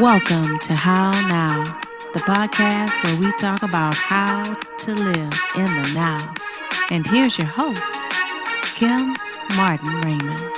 Welcome to How Now, the podcast where we talk about how to live in the now. And here's your host, Kim Martin Raymond.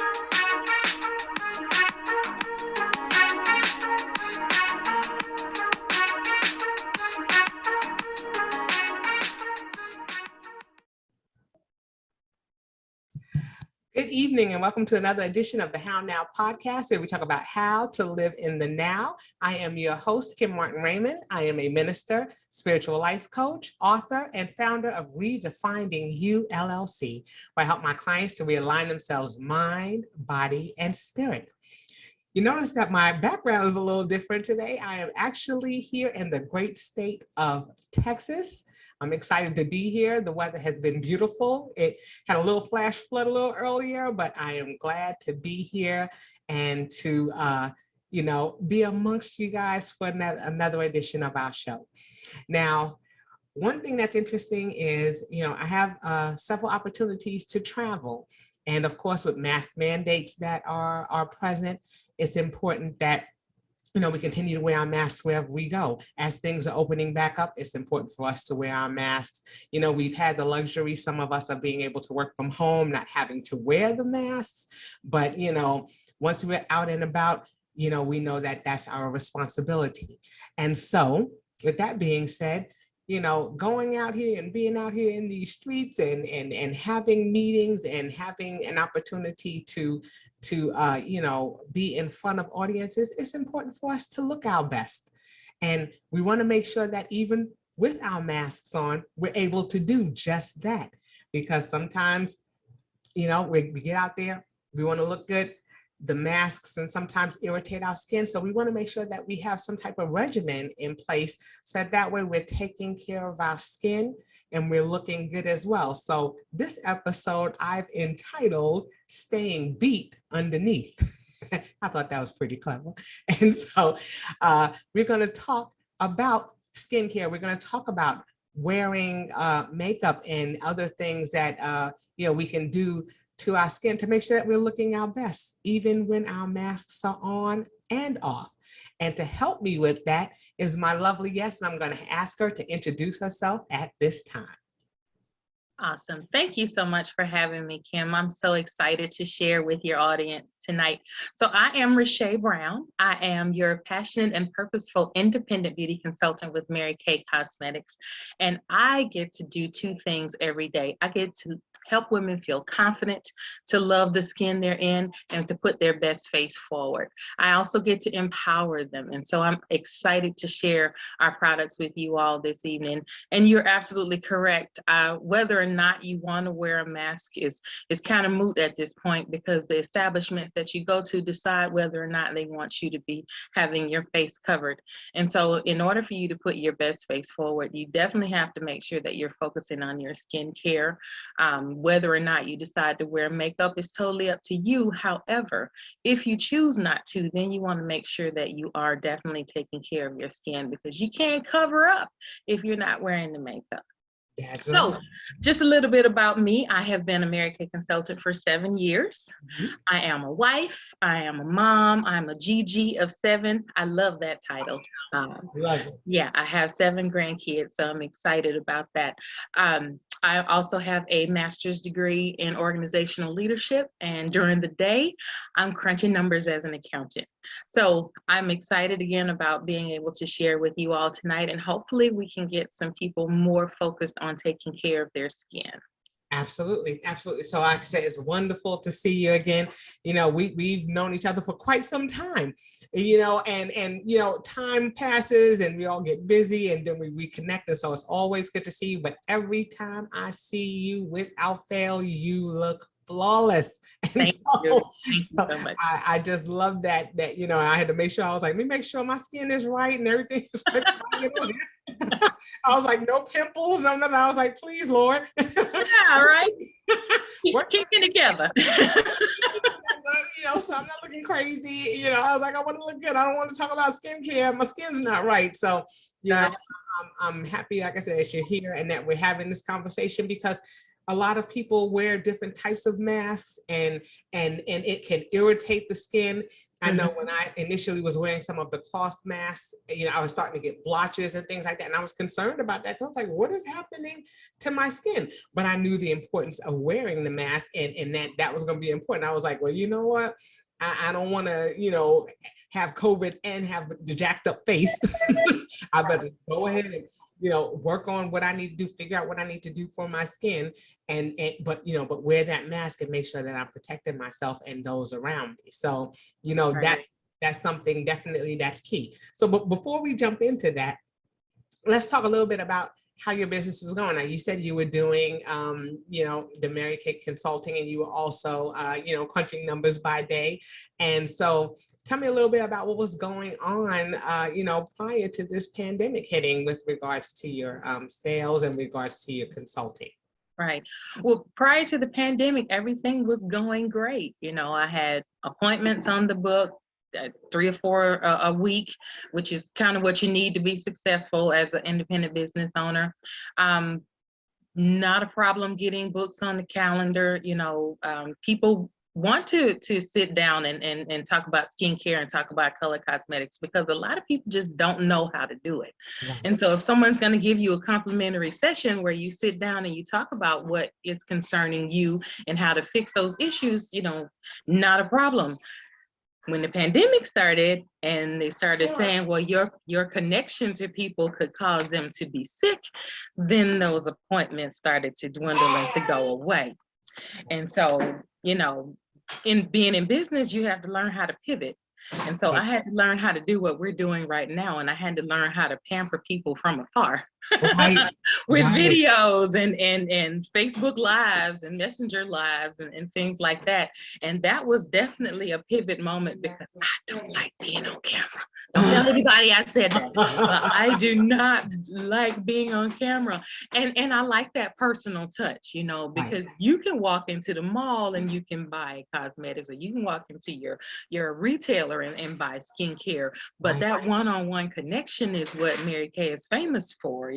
Good evening and welcome to another edition of the How Now podcast, where we talk about how to live in the now. I am your host, Kim Martin Raymond. I am a minister, spiritual life coach, author, and founder of Redefining You LLC, where I help my clients to realign themselves mind, body, and spirit. You notice that my background is a little different today. I am actually here in the great state of Texas. I'm excited to be here. The weather has been beautiful. It had a little flash flood a little earlier, but I am glad to be here and to, be amongst you guys for another edition of our show. Now, one thing that's interesting is, I have several opportunities to travel. And of course, with mask mandates that are present, it's important that we continue to wear our masks wherever we go. As things are opening back up, it's important for us to wear our masks. We've had the luxury, some of us are being able to work from home, not having to wear the masks. But, once we're out and about, we know that that's our responsibility. And so with that being said, going out here and being out here in these streets and having meetings and having an opportunity to be in front of audiences, it's important for us to look our best. And we want to make sure that even with our masks on, we're able to do just that. Because sometimes, we get out there, we want to look good. The masks and sometimes irritate our skin. So we want to make sure that we have some type of regimen in place so that way we're taking care of our skin and we're looking good as well. So this episode I've entitled Staying Beat Underneath. I thought that was pretty clever. And so we're going to talk about skincare. We're going to talk about wearing makeup and other things that we can do to our skin to make sure that we're looking our best, even when our masks are on and off. And to help me with that is my lovely guest, and I'm going to ask her to introduce herself at this time. Awesome. Thank you so much for having me, Kim. I'm so excited to share with your audience tonight. So I am Richay Brown. I am your passionate and purposeful independent beauty consultant with Mary Kay Cosmetics. And I get to do two things every day. I get to help women feel confident, to love the skin they're in, and to put their best face forward. I also get to empower them. And so I'm excited to share our products with you all this evening. And you're absolutely correct. Whether or not you want to wear a mask is kind of moot at this point, because the establishments that you go to decide whether or not they want you to be having your face covered. And so in order for you to put your best face forward, you definitely have to make sure that you're focusing on your skin care. Whether or not you decide to wear makeup is totally up to you. However, if you choose not to, then you want to make sure that you are definitely taking care of your skin, because you can't cover up if you're not wearing the makeup. So just a little bit about me. I have been a Mary Kay consultant for 7 years. Mm-hmm. I am a wife. I am a mom. I'm a GG of 7. I love that title. Love it. Yeah, I have 7 grandkids, so I'm excited about that. I also have a master's degree in organizational leadership, and during the day, I'm crunching numbers as an accountant. So I'm excited again about being able to share with you all tonight, and hopefully we can get some people more focused on taking care of their skin. Absolutely. Absolutely. So like I said, it's wonderful to see you again. We've known each other for quite some time, and time passes and we all get busy and then we reconnect. And so it's always good to see you. But every time I see you, without fail, you look flawless. And Thank you so much. I just love that I had to make sure, I was like, let me make sure my skin is right and everything is right. I was like, no pimples, no nothing. I was like, please, Lord. Yeah, right. We're kicking together. So I'm not looking crazy. I was like, I want to look good. I don't want to talk about skincare. My skin's not right. So, I'm happy, like I said, that you're here and that we're having this conversation, because a lot of people wear different types of masks, and it can irritate the skin. I know when I initially was wearing some of the cloth masks, I was starting to get blotches and things like that. And I was concerned about that. So I was like, what is happening to my skin? But I knew the importance of wearing the mask, and that was going to be important. I was like, well, you know what? I don't want to, have COVID and have the jacked up face. I better go ahead and, work on what I need to do, figure out what I need to do for my skin, but wear that mask and make sure that I'm protecting myself and those around me. So, that's something definitely that's key. So, but before we jump into that, let's talk a little bit about how your business was going. Now, you said you were doing, the Mary Kay consulting, and you were also, crunching numbers by day. And so tell me a little bit about what was going on, prior to this pandemic hitting with regards to your sales and regards to your consulting. Right. Well, prior to the pandemic, everything was going great. I had appointments on the book, 3 or 4 a week, which is kind of what you need to be successful as an independent business owner. Not a problem getting books on the calendar. People want to sit down and talk about skincare and talk about color cosmetics, because a lot of people just don't know how to do it. Right. And so if someone's going to give you a complimentary session where you sit down and you talk about what is concerning you and how to fix those issues, not a problem. When the pandemic started and they started saying, well, your connection to people could cause them to be sick, then those appointments started to dwindle and to go away. And so, in being in business, you have to learn how to pivot. And so I had to learn how to do what we're doing right now. And I had to learn how to pamper people from afar. Right. With Right. videos and Facebook Lives and Messenger Lives and things like that. And that was definitely a pivot moment, because I don't like being on camera. Don't tell anybody I said that. But I do not like being on camera. And I like that personal touch, because you can walk into the mall and you can buy cosmetics, or you can walk into your retailer and buy skincare. But that one-on-one connection is what Mary Kay is famous for.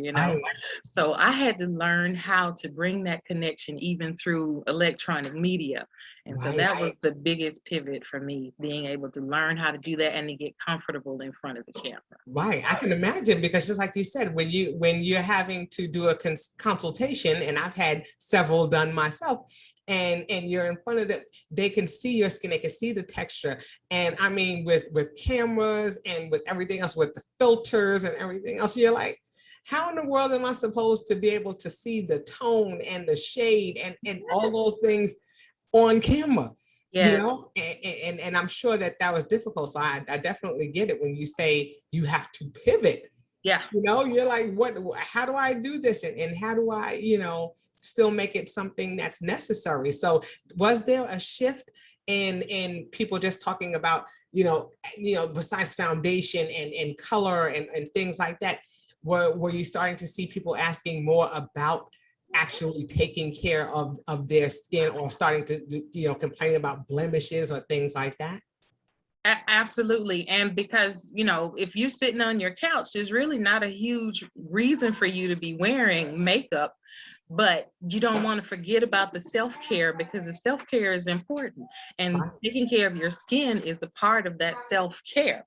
So I had to learn how to bring that connection even through electronic media. And so that was the biggest pivot for me, being able to learn how to do that and to get comfortable in front of the camera. Right. I can imagine, because just like you said, when you're having to do a consultation, and I've had several done myself, and you're in front of them, they can see your skin, they can see the texture. And I mean, with cameras and with everything else, with the filters and everything else, you're like, how in the world am I supposed to be able to see the tone and the shade and all those things on camera? Yeah. And I'm sure that was difficult. So I definitely get it when you say you have to pivot. Yeah. You're like, how do I do this? And how do I, still make it something that's necessary? So was there a shift in people just talking about, besides foundation and color and things like that? Were you starting to see people asking more about actually taking care of their skin, or starting to, complain about blemishes or things like that? Absolutely. And because, if you're sitting on your couch, there's really not a huge reason for you to be wearing makeup, but you don't want to forget about the self-care, because the self-care is important, and taking care of your skin is a part of that self-care.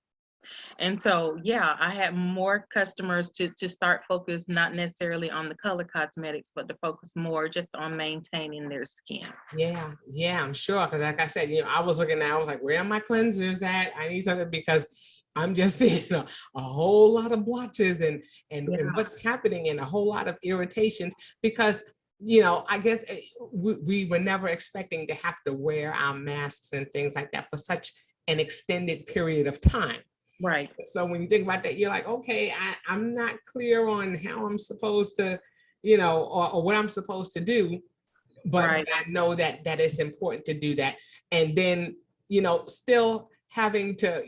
And so, I had more customers to start focus, not necessarily on the color cosmetics, but to focus more just on maintaining their skin. Yeah, I'm sure. Because like I said, I was looking at, I was like, where are my cleansers at? I need something, because I'm just seeing a whole lot of blotches and what's happening, and a whole lot of irritations, because I guess we were never expecting to have to wear our masks and things like that for such an extended period of time. Right. So when you think about that, you're like, okay, I'm not clear on how I'm supposed to, or what I'm supposed to do, but I know that it's important to do that. And then, still having to,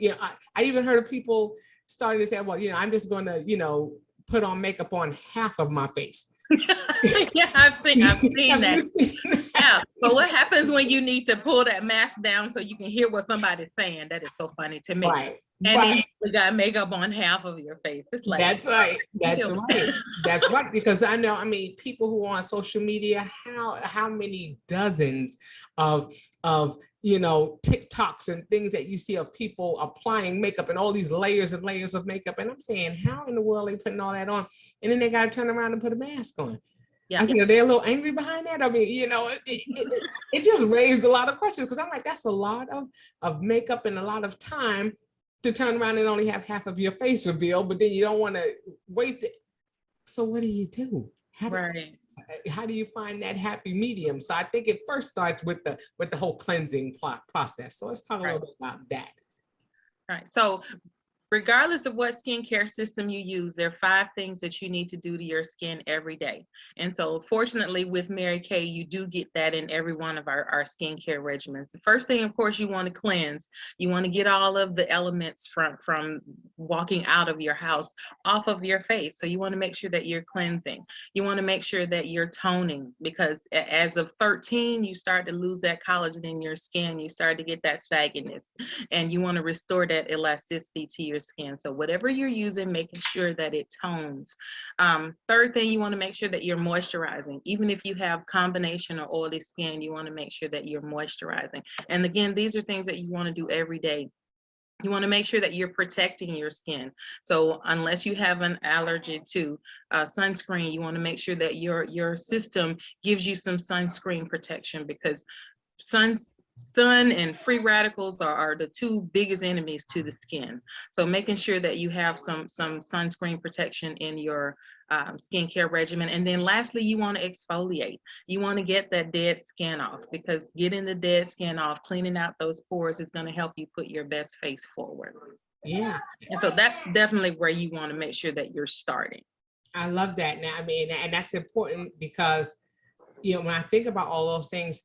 I even heard of people starting to say, well, I'm just going to, put on makeup on half of my face. Yeah, I've seen that. Yeah. But what happens when you need to pull that mask down so you can hear what somebody's saying? That is so funny to me. And then you got makeup on half of your face. It's like, that's right. That's right. That's right. Because I know, I mean, people who are on social media, how many dozens of TikToks and things that you see of people applying makeup and all these layers and layers of makeup. And I'm saying, how in the world are they putting all that on? And then they got to turn around and put a mask on. Yeah. I said, are they a little angry behind that? I mean, it just raised a lot of questions, because I'm like, that's a lot of makeup and a lot of time to turn around and only have half of your face revealed, but then you don't want to waste it. So what do you do? How do you find that happy medium? So I think it first starts with the whole cleansing process. So let's talk a little bit about that. Right. So regardless of what skincare system you use, there are 5 things that you need to do to your skin every day. And so fortunately with Mary Kay, you do get that in every one of our skincare regimens. The first thing, of course, you want to cleanse. You want to get all of the elements from walking out of your house off of your face. So you want to make sure that you're cleansing. You want to make sure that you're toning, because as of 13, you start to lose that collagen in your skin. You start to get that sagginess, and you want to restore that elasticity to your skin. So whatever you're using, making sure that it tones. Third thing, you want to make sure that you're moisturizing. Even if you have combination or oily skin, you want to make sure that you're moisturizing. And again, these are things that you want to do every day. You want to make sure that you're protecting your skin. So unless you have an allergy to sunscreen, you want to make sure that your system gives you some sunscreen protection, because sun and free radicals are the 2 biggest enemies to the skin. So making sure that you have some sunscreen protection in your skincare regimen. And then lastly, you want to exfoliate. You want to get that dead skin off, because getting the dead skin off, cleaning out those pores, is going to help you put your best face forward. Yeah. And so that's definitely where you want to make sure that you're starting. I love that. Now, I mean, and that's important, because, when I think about all those things,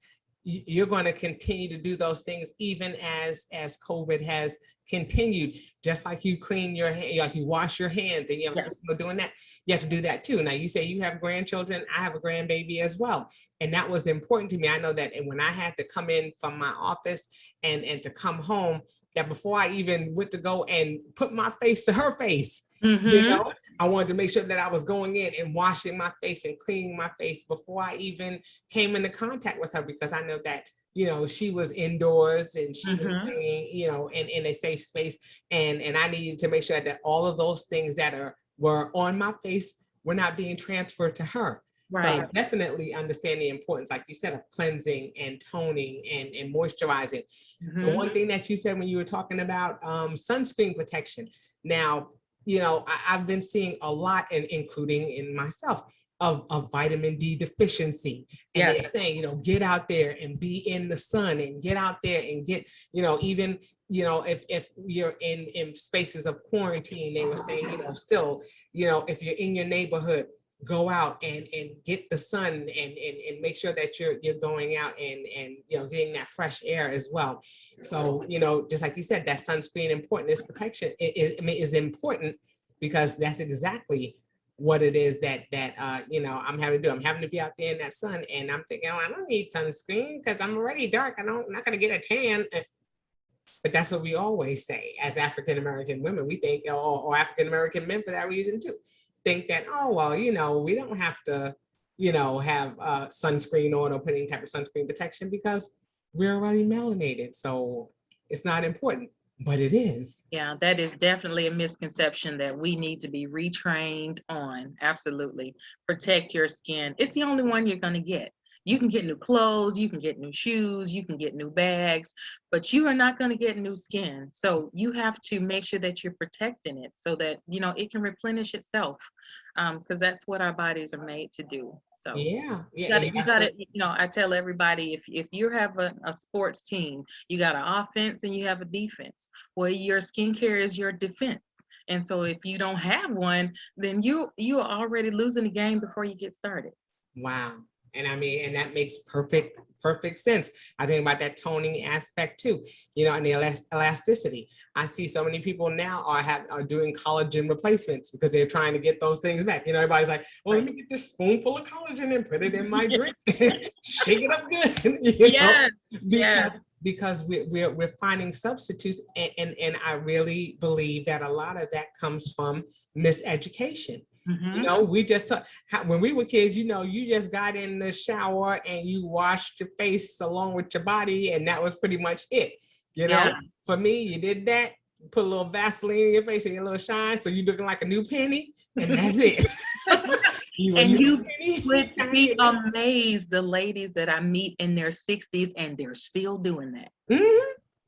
you're going to continue to do those things even as COVID has continued. Just like you clean your hand, like you wash your hands, and you have a system of doing that, you have to do that too. Now, you say you have grandchildren. I have a grandbaby as well, and that was important to me. I know that when I had to come in from my office and to come home, that before I even went to go and put my face to her face, I wanted to make sure that I was going in and washing my face and cleaning my face before I even came into contact with her, because I know that, she was indoors and she was staying, in a safe space. And I needed to make sure that all of those things that were on my face were not being transferred to her. Right. So I definitely understand the importance, like you said, of cleansing and toning and moisturizing. The one thing that you said when you were talking about sunscreen protection. Now, I've been seeing a lot, and including in myself, of vitamin D deficiency. And they're saying, get out there and be in the sun, and get out there and get, even, if you're in spaces of quarantine, they were saying, still, if you're in your neighborhood, go out and get the sun, and make sure that you're going out and getting that fresh air as well. So, just like you said, that sunscreen important, this protection is important, because that's exactly what it is that I'm having to do. I'm having to be out there in that sun, and I'm thinking, I don't need sunscreen because I'm already dark. I'm not going to get a tan. But that's what we always say as African-American women. We think, or African-American men for that reason too, think that, we don't have to, have sunscreen on or put any type of sunscreen protection, because we're already melanated. So it's not important. But it is. Yeah, that is definitely a misconception that we need to be retrained on. Absolutely. Protect your skin. It's the only one you're going to get. You can get new clothes, you can get new shoes, you can get new bags, but you are not going to get new skin. So you have to make sure that you're protecting it so that, it can replenish itself, because that's what our bodies are made to do. So you got it. I tell everybody, if you have a sports team, you got an offense and you have a defense. Well, your skincare is your defense. And so if you don't have one, then you are already losing the game before you get started. Wow. And I mean, and that makes perfect sense. I think about that toning aspect too, and the elasticity. I see so many people now are doing collagen replacements because they're trying to get those things back. Everybody's like, well, let me get this spoonful of collagen and put it in my drink, shake it up good. because we're finding substitutes, and I really believe that a lot of that comes from miseducation. You know, we just when we were kids, you know, you just got in the shower and you washed your face along with your body, and that was pretty much it. You know, for me, you did that, put a little Vaseline in your face and a little shine, so you're looking like a new penny, and that's it. You would be amazed, the ladies that I meet in their 60s and they're still doing that.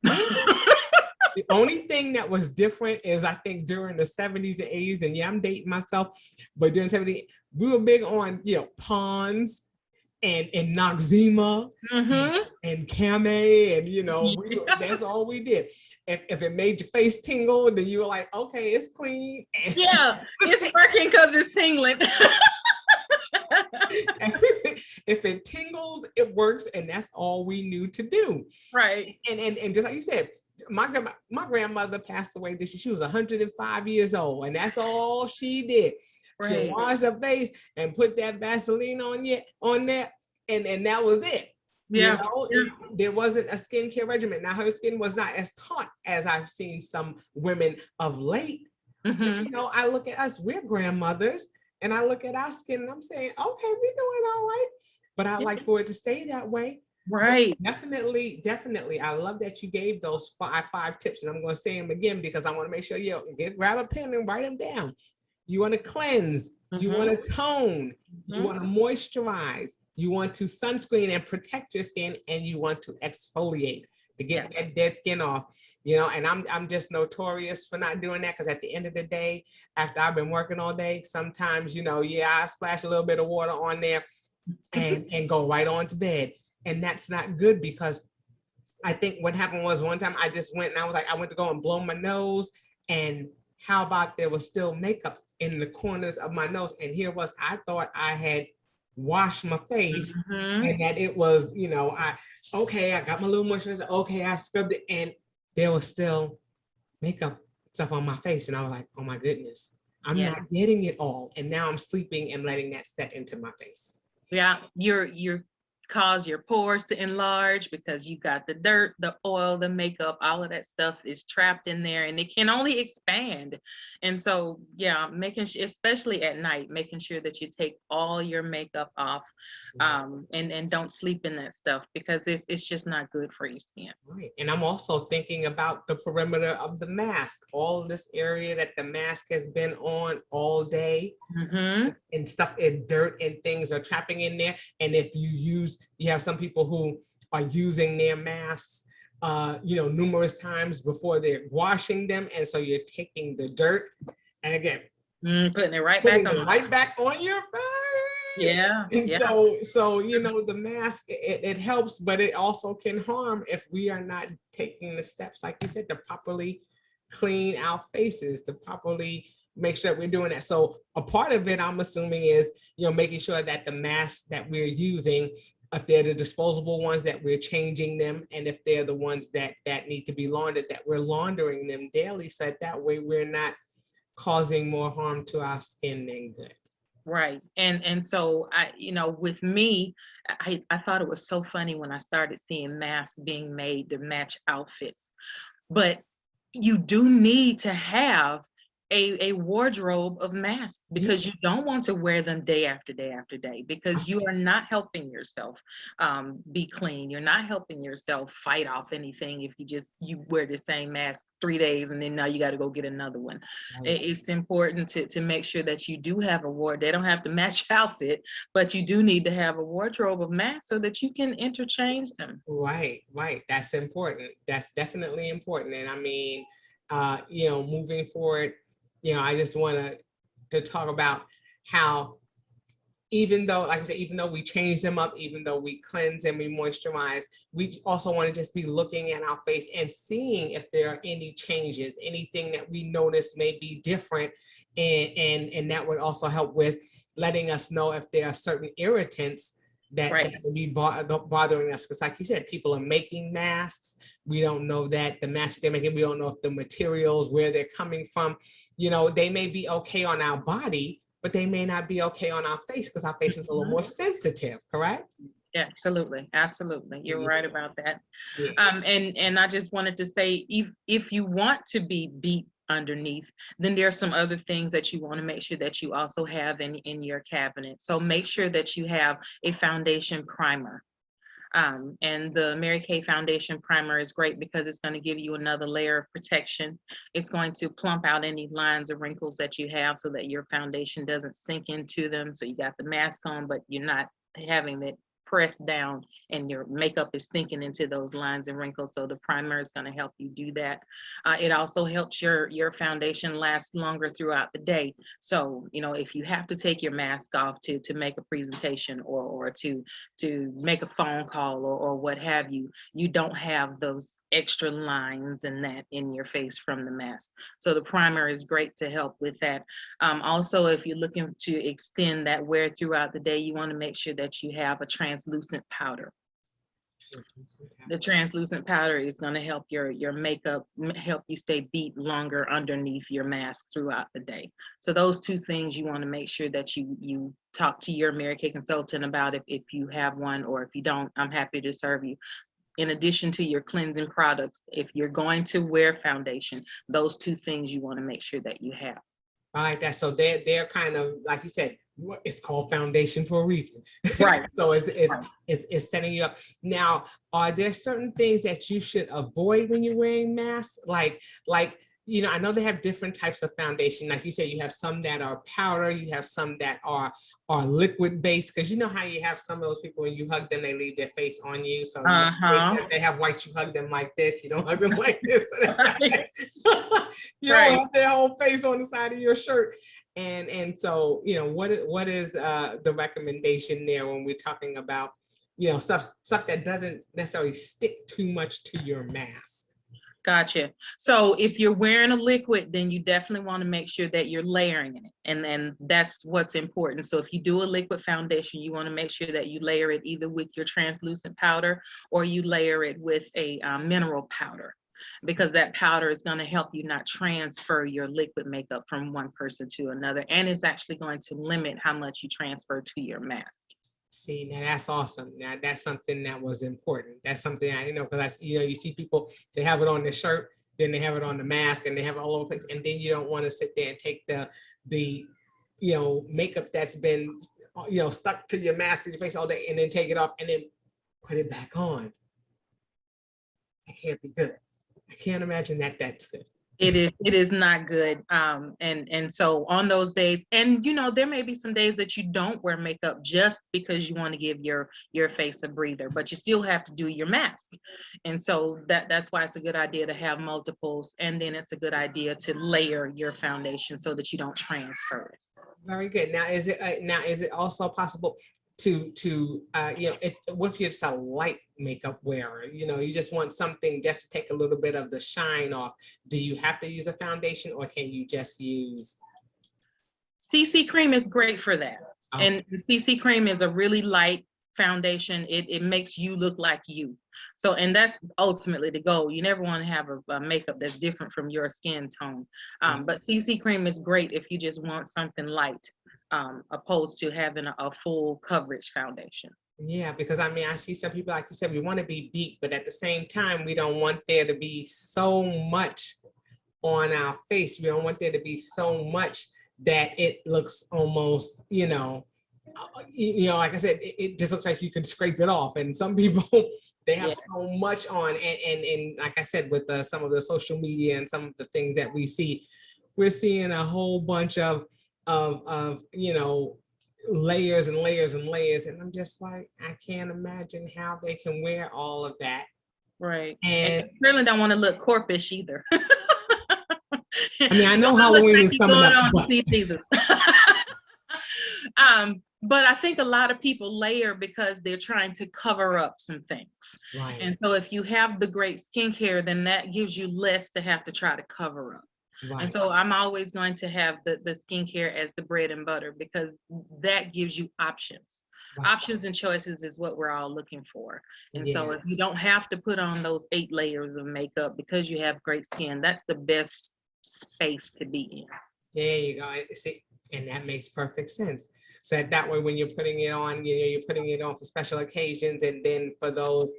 The only thing that was different is, I think, during the 70s and 80s, and yeah, I'm dating myself, but during the 70s, we were big on, you know, Pond's and Noxzema and Camay, and you know, that's all we did. If it made your face tingle, then you were like, okay, it's clean. Yeah, it's working because it's tingling. If it tingles, it works, and that's all we knew to do. Right. And just like you said, my grandmother passed away this year. She was 105 years old, and that's all she did. Right. She washed her face and put that Vaseline on there, and that was it. Yeah. You know, there wasn't a skincare regimen. Now, her skin was not as taut as I've seen some women of late. But, you know, I look at us, we're grandmothers, and I look at our skin and I'm saying, okay, we're doing all right. But I like for it to stay that way. Right. But definitely. I love that you gave those five tips, and I'm going to say them again because I want to make sure you grab a pen and write them down. You want to cleanse, you want to tone, you want to moisturize, you want to sunscreen and protect your skin, and you want to exfoliate to get that dead skin off. You know, and I'm just notorious for not doing that, because at the end of the day, after I've been working all day, sometimes, you know, I splash a little bit of water on there and go right on to bed. And that's not good, because I think what happened was, one time I just went and I went to go and blow my nose, and how about there was still makeup in the corners of my nose. And here was, I thought I had washed my face and that it was, you know, I got my little moisturizer. Okay, I scrubbed it, and there was still makeup stuff on my face. And I was like, oh my goodness, I'm not getting it all. And now I'm sleeping and letting that set into my face. Yeah, you're cause your pores to enlarge because you got the dirt, the oil, the makeup, all of that stuff is trapped in there, and it can only expand. And so, making sure, especially at night, making sure that you take all your makeup off, and don't sleep in that stuff, because it's just not good for your skin. Right. And I'm also thinking about the perimeter of the mask, all of this area that the mask has been on all day, and stuff and dirt and things are trapping in there. And if you have some people who are using their masks, numerous times before they're washing them. And so you're taking the dirt and again, putting it right back on your face. Yeah. And so, you know, the mask, it helps, but it also can harm if we are not taking the steps, like you said, to properly clean our faces, to properly make sure that we're doing that. So a part of it, I'm assuming, is, making sure that the masks that we're using, if they're the disposable ones, that we're changing them. And if they're the ones that need to be laundered, that we're laundering them daily, so that way we're not causing more harm to our skin than good. Right. And so with me, I thought it was so funny when I started seeing masks being made to match outfits. But you do need to have a wardrobe of masks, because you don't want to wear them day after day after day, because you are not helping yourself be clean. You're not helping yourself fight off anything if you wear the same mask 3 days and then now you got to go get another one. Right. It's important to make sure that you do have a wardrobe. They don't have to match outfit, but you do need to have a wardrobe of masks so that you can interchange them. Right. That's important. That's definitely important. And I mean, moving forward, I just want to talk about how, even though, like I said, even though we change them up, even though we cleanse and we moisturize, we also want to just be looking at our face and seeing if there are any changes, anything that we notice may be different. And that would also help with letting us know if there are certain irritants that would be bothering us. Because like you said, people are making masks. We don't know that the masks they're making, we don't know if the materials, where they're coming from. They may be okay on our body, but they may not be okay on our face, because our face is a little more sensitive, correct? Yeah, absolutely. Absolutely. You're Yeah. right about that. Yeah. And I just wanted to say, if you want to be beat underneath, then there are some other things that you want to make sure that you also have in your cabinet. So make sure that you have a foundation primer. And the Mary Kay Foundation Primer is great because it's going to give you another layer of protection. It's going to plump out any lines or wrinkles that you have so that your foundation doesn't sink into them. So you got the mask on, but you're not having it pressed down and your makeup is sinking into those lines and wrinkles. So the primer is going to help you do that. It also helps your foundation last longer throughout the day. So, you know, if you have to take your mask off to make a presentation or to make a phone call or what have you, you don't have those extra lines and that in your face from the mask. So the primer is great to help with that. Also, if you're looking to extend that wear throughout the day, you want to make sure that you have a translucent powder. The translucent powder is going to help your makeup, help you stay beat longer underneath your mask throughout the day. So those two things you want to make sure that you talk to your Mary Kay consultant about if you have one, or if you don't, I'm happy to serve you. In addition to your cleansing products, if you're going to wear foundation, those two things you want to make sure that you have. I like that. So they're kind of like you said, it's called foundation for a reason. Right. So it's setting you up. Now, are there certain things that you should avoid when you're wearing masks? Like you know, I know they have different types of foundation. Like you said, you have some that are powder, you have some that are liquid based, because you know how you have some of those people when you hug them, they leave their face on you. So if they have white, you hug them like this, you don't hug them like this. You don't have their whole face on the side of your shirt. And so, you know, what is the recommendation there when we're talking about, you know, stuff that doesn't necessarily stick too much to your mask? Gotcha. So if you're wearing a liquid, then you definitely want to make sure that you're layering it. And then that's what's important. So if you do a liquid foundation, you want to make sure that you layer it either with your translucent powder or you layer it with a mineral powder, because that powder is going to help you not transfer your liquid makeup from one person to another. And it's actually going to limit how much you transfer to your mask. See, now that's awesome. Now that's something that was important. That's something I know, because you know, you see people, they have it on their shirt, then they have it on the mask, and they have it all over the place, and then you don't want to sit there and take the you know, makeup that's been, you know, stuck to your mask to your face all day, and then take it off and then put it back on. That can't be good. I can't imagine that that's good. It is not good. And so on those days, and you know, there may be some days that you don't wear makeup just because you want to give your face a breather, but you still have to do your mask. And so that's why it's a good idea to have multiples, and then it's a good idea to layer your foundation so that you don't transfer it. Very good. Now is it also possible to you know, what if you're just a light makeup wearer, you know, you just want something just to take a little bit of the shine off? Do you have to use a foundation, or can you just use CC cream? Is great for that. Okay. And CC cream is a really light foundation. It makes you look like you. So, and that's ultimately the goal. You never want to have a makeup that's different from your skin tone. But CC cream is great if you just want something light, opposed to having a full coverage foundation. Yeah, because I mean, I see some people, like you said, we want to be beat, but at the same time, we don't want there to be so much on our face. We don't want there to be so much that it looks almost, you know, like I said, it just looks like you could scrape it off. And some people, they have so much on, and like I said, with some of the social media and some of the things that we see, we're seeing a whole bunch of you know, layers and layers and layers, and I'm just like, I can't imagine how they can wear all of that. Right. And you really don't want to look corpish either. I mean, I know Halloween is coming up, but I think a lot of people layer because they're trying to cover up some things. Right. And so if you have the great skincare, then that gives you less to have to try to cover up. Right. And so I'm always going to have the skincare as the bread and butter, because that gives you options. Right. Options and choices is what we're all looking for. And so if you don't have to put on those 8 layers of makeup because you have great skin, that's the best space to be in. There you go. See, and that makes perfect sense. So that way, when you're putting it on, you're putting it on for special occasions, and then for those,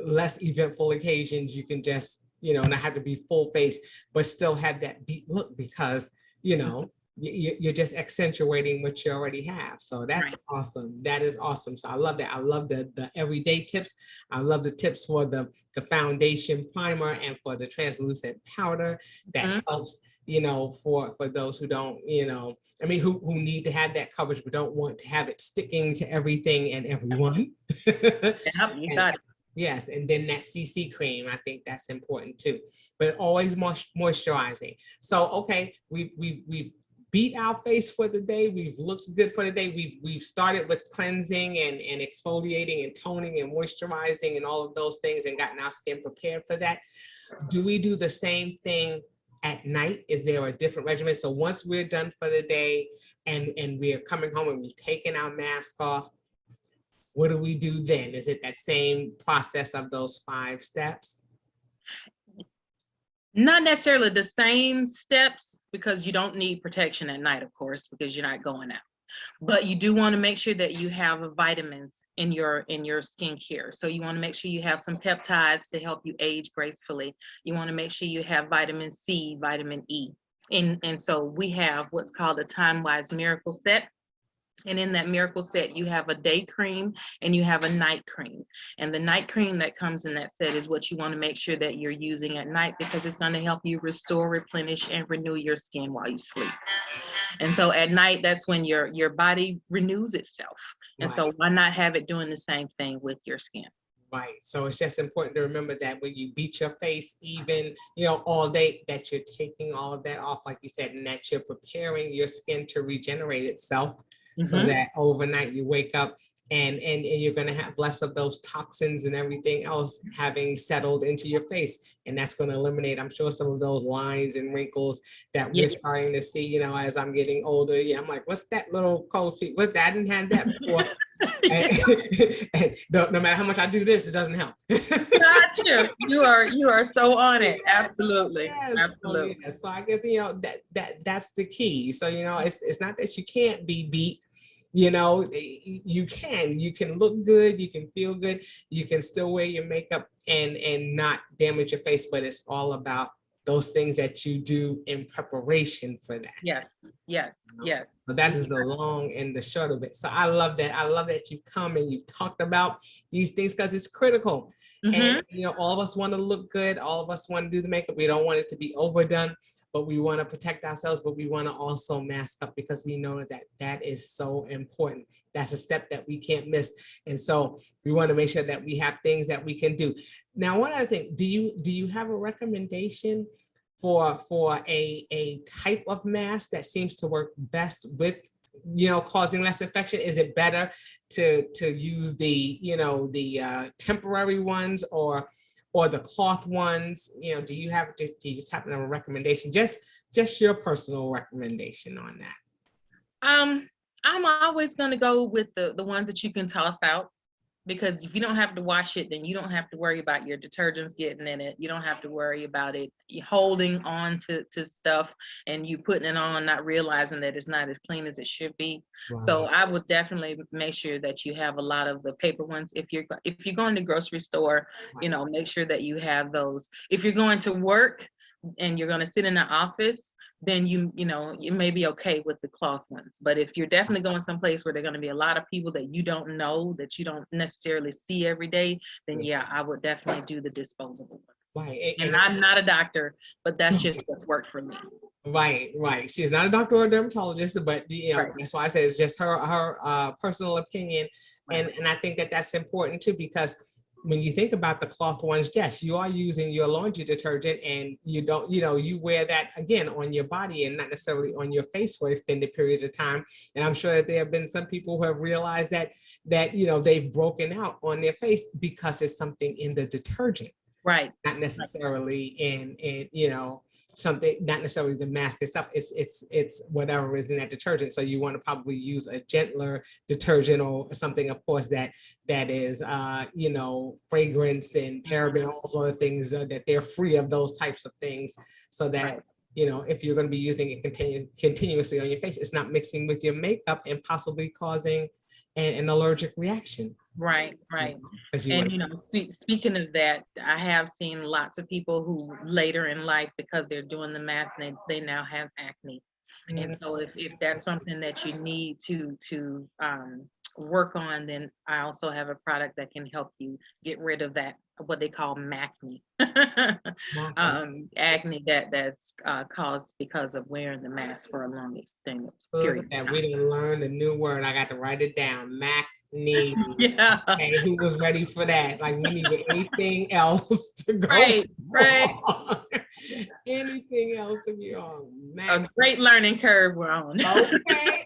less eventful occasions, you can just, not have to be full face, but still have that beat look, because, you're just accentuating what you already have. So that's Right. awesome. That is awesome. So I love that. I love the everyday tips. I love the tips for the foundation primer and for the translucent powder that helps, for those who don't, who need to have that coverage but don't want to have it sticking to everything and everyone. Yep, you got it. Yes, and then that CC cream, I think that's important too. But always moisturizing. So okay, we beat our face for the day. We've looked good for the day. We've started with cleansing and exfoliating and toning and moisturizing and all of those things, and gotten our skin prepared for that. Do we do the same thing at night? Is there a different regimen? So once we're done for the day and we're coming home and we've taken our mask off, what do we do then? Is it that same process of those 5 steps? Not necessarily the same steps, because you don't need protection at night, of course, because you're not going out. But you do want to make sure that you have vitamins in your skincare. So you want to make sure you have some peptides to help you age gracefully. You want to make sure you have vitamin C, vitamin E. And so we have what's called a Time-Wise Miracle Set. And in that miracle set, you have a day cream and you have a night cream. And the night cream that comes in that set is what you want to make sure that you're using at night, because it's going to help you restore, replenish, and renew your skin while you sleep. And so at night, that's when your body renews itself. And so why not have it doing the same thing with your skin? Right. So it's just important to remember that when you beat your face, even, all day, that you're taking all of that off, like you said, and that you're preparing your skin to regenerate itself. So that overnight you wake up and you're going to have less of those toxins and everything else having settled into your face. And that's going to eliminate, I'm sure, some of those lines and wrinkles that we're starting to see, as I'm getting older. Yeah, I'm like, what's that little cold feet? What that? I didn't have that before. and no matter how much I do this, it doesn't help. Gotcha. You are so on it. Absolutely. Yes. Absolutely. So I guess, that's the key. So, it's not that you can't be beat. You can look good, you can feel good, you can still wear your makeup and not damage your face, but it's all about those things that you do in preparation for that. Yes. So that is the long and the short of it. So I love that. I love that you've come and you've talked about these things, because it's critical. And all of us want to look good. All of us want to do the makeup. We don't want it to be overdone, but we want to protect ourselves, but we want to also mask up, because we know that is so important. That's a step that we can't miss. And so we want to make sure that we have things that we can do. Now, one other thing, do you have a recommendation for a type of mask that seems to work best with, causing less infection? Is it better to use the temporary ones or the cloth ones? Do you just happen to have a recommendation? Just your personal recommendation on that. I'm always going to go with the ones that you can toss out, because if you don't have to wash it, then you don't have to worry about your detergents getting in it. You don't have to worry about it holding on to stuff and you putting it on, not realizing that it's not as clean as it should be. Right. So I would definitely make sure that you have a lot of the paper ones. If you're going to grocery store, make sure that you have those. If you're going to work and you're going to sit in the office, then you may be okay with the cloth ones. But if you're definitely going someplace where there are going to be a lot of people that you don't know, that you don't necessarily see every day, then yeah, I would definitely do the disposable ones. Right. And I'm not a doctor, but that's just what's worked for me. Right. She's not a doctor or a dermatologist, but right. That's why I say it's just her personal opinion. Right. And I think that that's important too, because when you think about the cloth ones, yes, you are using your laundry detergent, and you don't, you wear that again on your body and not necessarily on your face for extended periods of time. And I'm sure that there have been some people who have realized that they've broken out on their face because it's something in the detergent, right? Not necessarily in something, not necessarily the mask itself. It's whatever is in that detergent. So you want to probably use a gentler detergent or something, of course, that is fragrance and paraben, all those other things, that they're free of those types of things, so that if you're going to be using it continuously on your face, it's not mixing with your makeup and possibly causing an allergic reaction. Right. And Speaking of that, I have seen lots of people who later in life, because they're doing the mask, they now have acne. And so if that's something that you need to work on, then I also have a product that can help you get rid of that, what they call acne. Acne that's caused because of wearing the mask for a long extended period. And we didn't learn the new word. I got to write it down. Acne. Yeah. Okay, who was ready for that? Like, we needed anything else to go. Right. Anything else to be on. A great learning curve we're on. Okay.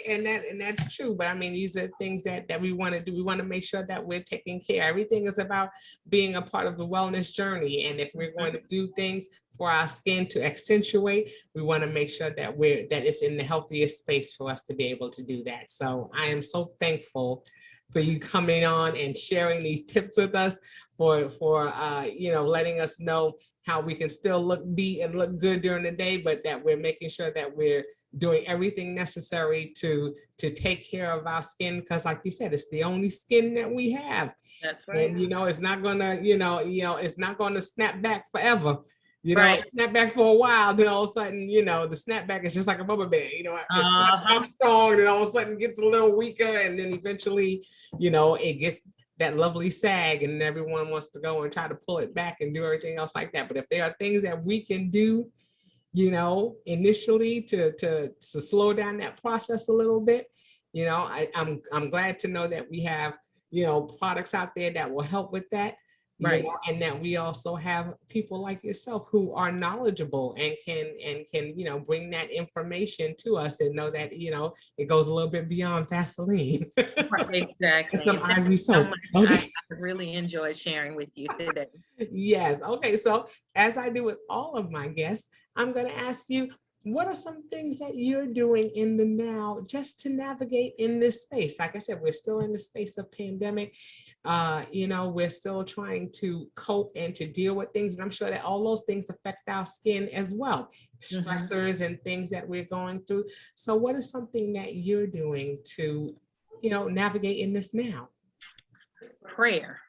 And that's true. But I mean, these are things that we want to do. We want to make sure that we're taking care. Everything is about being a part of the wellness journey. And if we're going to do things for our skin to accentuate, we want to make sure that it's in the healthiest space for us to be able to do that. So I am so thankful for you coming on and sharing these tips with us, for letting us know how we can still look good during the day, but that we're making sure that we're doing everything necessary to take care of our skin, because like you said, it's the only skin that we have. That's right. And it's not gonna it's not gonna snap back forever. Snap back for a while, then all of a sudden, the snapback is just like a rubber band. It's not strong, then all of a sudden gets a little weaker, and then eventually, it gets that lovely sag, and everyone wants to go and try to pull it back and do everything else like that. But if there are things that we can do, initially to slow down that process a little bit, I'm glad to know that we have, products out there that will help with that. Right. And that we also have people like yourself who are knowledgeable and can bring that information to us and know that it goes a little bit beyond Vaseline. Right, exactly. And some ivory soap. I really enjoyed sharing with you today. Yes. Okay. So as I do with all of my guests, I'm going to ask you, what are some things that you're doing in the now just to navigate in this space? Like I said, we're still in the space of pandemic. We're still trying to cope and to deal with things. And I'm sure that all those things affect our skin as well. Stressors and things that we're going through. So what is something that you're doing to, navigate in this now? Prayer.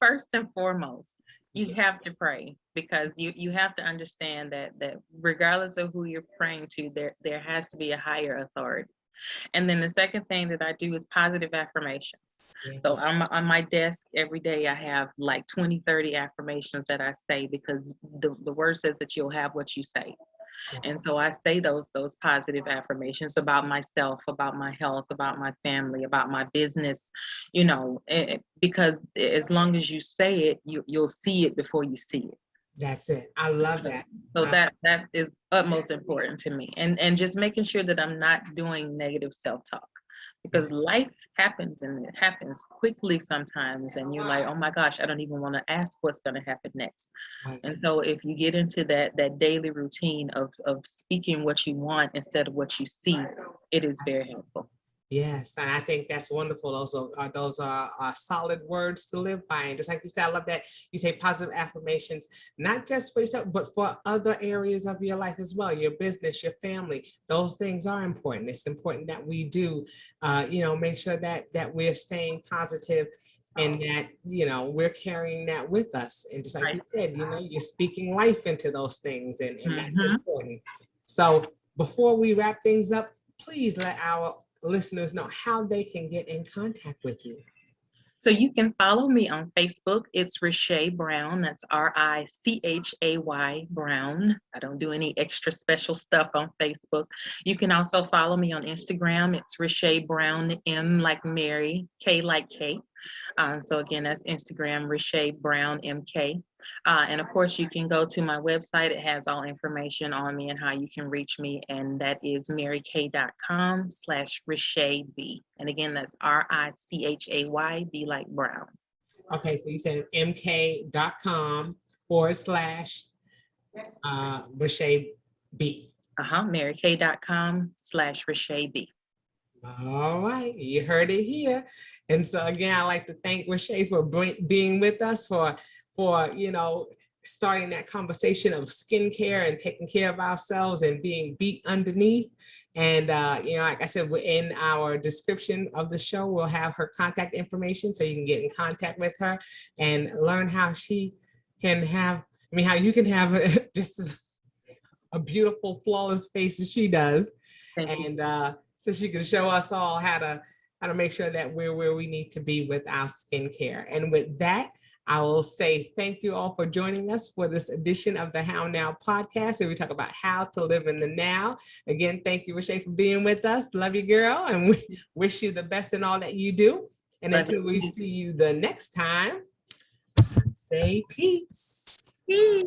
First and foremost, you have to pray, because you have to understand that regardless of who you're praying to, there has to be a higher authority. And then the second thing that I do is positive affirmations. So I'm on my desk every day. I have like 20, 30 affirmations that I say, because the word says that you'll have what you say. And so I say those positive affirmations about myself, about my health, about my family, about my business, because as long as you say it, you'll see it before you see it. That's it. I love that. So that is utmost important to me. And just making sure that I'm not doing negative self-talk, because life happens, and it happens quickly sometimes. And you're like, oh my gosh, I don't even want to ask what's going to happen next. Right. And so if you get into that daily routine of speaking what you want instead of what you see, it is very helpful. Yes, and I think that's wonderful. Those are solid words to live by. And just like you said, I love that you say positive affirmations, not just for yourself, but for other areas of your life as well, your business, your family. Those things are important. It's important that we do, make sure that we're staying positive, and that, we're carrying that with us. And just like you said, you're speaking life into those things, and that's important. So before we wrap things up, please let our listeners know how they can get in contact with you. So you can follow me on Facebook. It's Richay Brown. That's RICHAY Brown. I don't do any extra special stuff on Facebook. You can also follow me on Instagram. It's Richay Brown, M like Mary, K like Kate. So again, that's Instagram, Richay Brown MK. And of course, you can go to my website. It has all information on me and how you can reach me. And that is maryk.com/RichayB. And again, that's RICHAY B like Brown. Okay, so you said mk.com/RichayB. maryk.com/RichayB. All right, you heard it here. And so again, I'd like to thank Richay for being with us, for starting that conversation of skincare and taking care of ourselves and being beat underneath. And, like I said, in our description of the show, we'll have her contact information so you can get in contact with her and learn how she can have, how you can have just a beautiful, flawless face as she does. And so she can show us all how to make sure that we're where we need to be with our skincare. And with that, I will say thank you all for joining us for this edition of the How Now podcast, where we talk about how to live in the now. Again, thank you, Richay, for being with us. Love you, girl, and we wish you the best in all that you do. And until we see you the next time, say peace. Peace.